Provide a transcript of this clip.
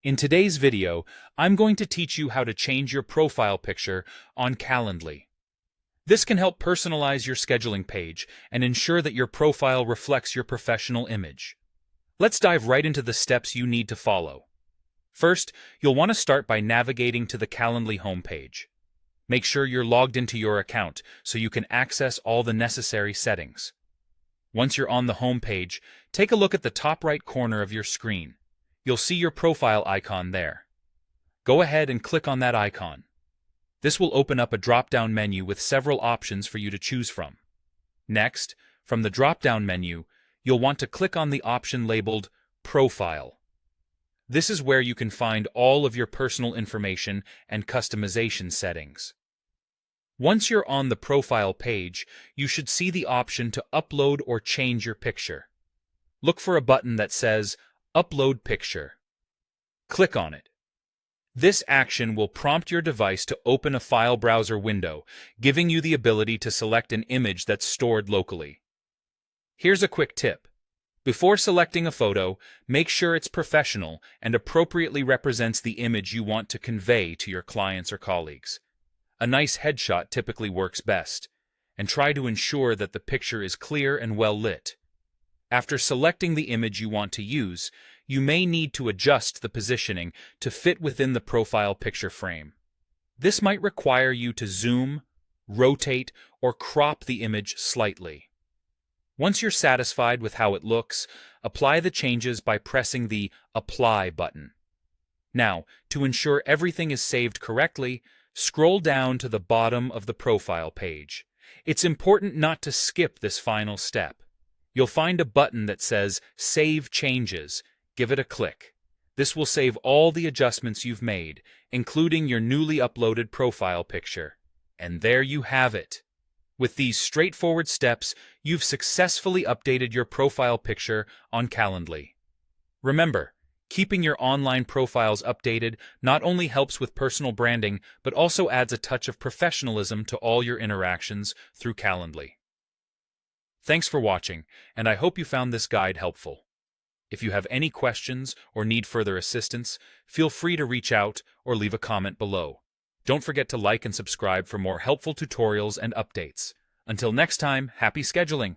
In today's video, I'm going to teach you how to change your profile picture on Calendly. This can help personalize your scheduling page and ensure that your profile reflects your professional image. Let's dive right into the steps you need to follow. First, you'll want to start by navigating to the Calendly homepage. Make sure you're logged into your account so you can access all the necessary settings. Once you're on the homepage, take a look at the top right corner of your screen. You'll see your profile icon there. Go ahead and click on that icon. This will open up a drop-down menu with several options for you to choose from. Next, from the drop-down menu, you'll want to click on the option labeled Profile. This is where you can find all of your personal information and customization settings. Once you're on the profile page, you should see the option to upload or change your picture. Look for a button that says Upload Picture. Click on it. This action will prompt your device to open a file browser window, giving you the ability to select an image that's stored locally. Here's a quick tip. Before selecting a photo, make sure it's professional and appropriately represents the image you want to convey to your clients or colleagues. A nice headshot typically works best, and try to ensure that the picture is clear and well lit. After selecting the image you want to use, you may need to adjust the positioning to fit within the profile picture frame. This might require you to zoom, rotate, or crop the image slightly. Once you're satisfied with how it looks, apply the changes by pressing the Apply button. Now, to ensure everything is saved correctly, scroll down to the bottom of the profile page. It's important not to skip this final step. You'll find a button that says Save Changes. Give it a click. This will save all the adjustments you've made, including your newly uploaded profile picture. And there you have it. With these straightforward steps, you've successfully updated your profile picture on Calendly. Remember, keeping your online profiles updated not only helps with personal branding, but also adds a touch of professionalism to all your interactions through Calendly. Thanks for watching, and I hope you found this guide helpful. If you have any questions or need further assistance, feel free to reach out or leave a comment below. Don't forget to like and subscribe for more helpful tutorials and updates. Until next time, happy scheduling!